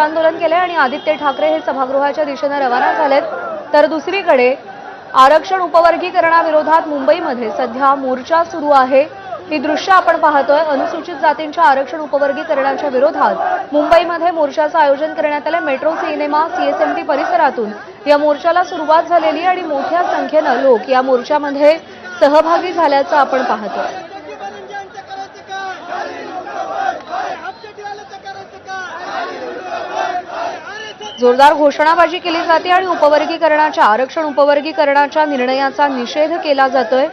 आंदोलन केले आणि आदित्य ठाकरे हे सभागृहाच्या दिशेने रवाना झालेत। तर दुसरीकडे आरक्षण उपवर्गीकरणाविरोधात मुंबईमध्ये सध्या मोर्चा सुरू आहे। ही दृश्य आपण पाहतोय। अनुसूचित जातींच्या आरक्षण उपवर्गीकरणाच्या विरोधात मुंबईमध्ये मोर्चाचं आयोजन करण्यात आले। मेट्रो सिनेमा सीएसएमटी परिसरातून या मोर्चाला सुरुवात झालेली आणि मोठ्या संख्येने लोक या मोर्चामध्ये सहभागी झाल्याचं आपण पाहतोय। जोरदार घोषणाबाजी केली जाते आणि आरक्षण उपवर्गीकरणाच्या निर्णयाचा निषेध केला जातोय।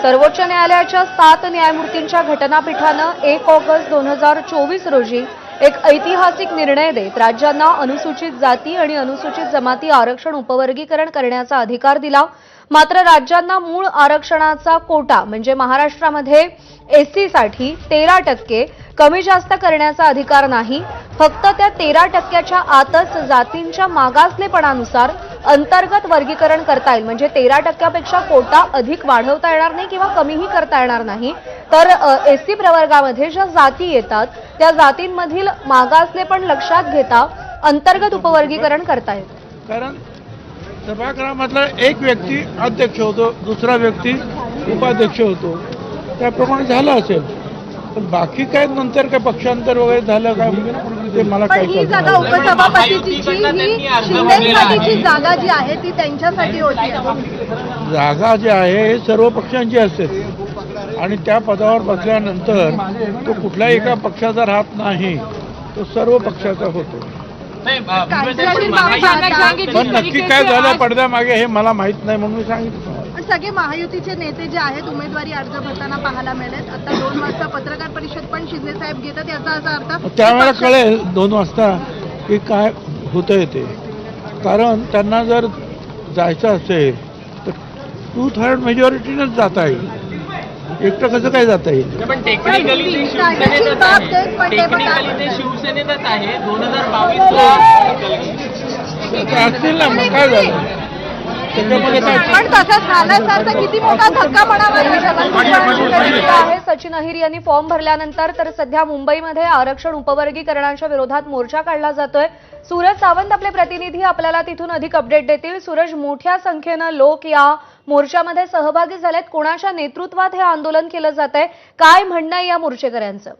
सर्वोच्च न्यायालयाच्या 7 न्यायमूर्तींच्या घटनापीठानं 1 ऑगस्ट 2024 रोजी एक ऐतिहासिक निर्णय देत राज्यांना अनुसूचित जाती आणि अनुसूचित जमाती आरक्षण उपवर्गीकरण करण्याचा अधिकार दिला। मात्र राज्यांना मूळ आरक्षणाचा कोटा म्हणजे महाराष्ट्रामध्ये एससी साठी 13% कमी जास्त करण्याचा अधिकार नाही। फक्त त्या 13%च्या आतच जातींच्या मागासलेपणानुसार अंतर्गत वर्गीकरण करता येईल। म्हणजे 13%पेक्षा कोटा अधिक वाढवता येणार नाही किंवा कमीही करता येणार नाही। तर एससी प्रवर्गामध्ये ज्या जाती येतात त्या जातींमधील मागासलेपण लक्षात घेता अंतर्गत उपवर्गीकरण करता येईल। कारण सभागृहामधला एक व्यक्ती अध्यक्ष होतो, दुसरा व्यक्ती उपाध्यक्ष होतो, त्याप्रमाणे झालं असेल। पण बाकी काय नंतर काय पक्षांतर वगैरे झालं काय ते मला काय ही जागा उपसभापतीची ही शिंदेसाठीची जागा जी आहे ती त्यांच्यासाठी होती। जागा जी आहे हे सर्व पक्षांची असते आणि त्या पदावर बसल्यानंतर तो कुठल्याही एका पक्षाचा राहत नाही, तो सर्व पक्षाचा होतो। पण नक्की काय झालं पडद्यामागे हे मला माहित नाही म्हणून मी सांगितलं। सगळे महायुतीचे नेते जे आहेत उमेदवारी अर्ज भरताना पाहायला मिळेल। आता 2 वाजता पत्रकार परिषद पण शिंदे साहेब घेतात, याचा असा अर्थ त्यावेळेला कळेल 2 वाजता की काय होतंय ते। कारण त्यांना जर जायचं असेल तर 2/3 मेजॉरिटीनंच जाता येईल, एकटं कसं काय जाता येईल। पण टेक्निकली ते शिवसेनेतच आहे 2022 असतील ना, मग काय झालं त्याच्यामध्ये काय। पण तसं झालं तर किती मोठा धक्का आहे। सचिन अहिर यांनी फॉर्म भरल्यानंतर तर सध्या मुंबईमध्ये आरक्षण उपवर्गीकरणाच्या विरोधात मोर्चा काढला जातोय। सूरज सावंत आपले प्रतिनिधी आपल्याला तिथून अधिक अपडेट देतील। सूरज, मोठ्या संख्येने लोक या मोर्चामध्ये सहभागी झालेत, कोणाच्या नेतृत्वात हे आंदोलन केलं जात आहे, काय म्हणणं आहे या मोर्चेकऱ्यांचं?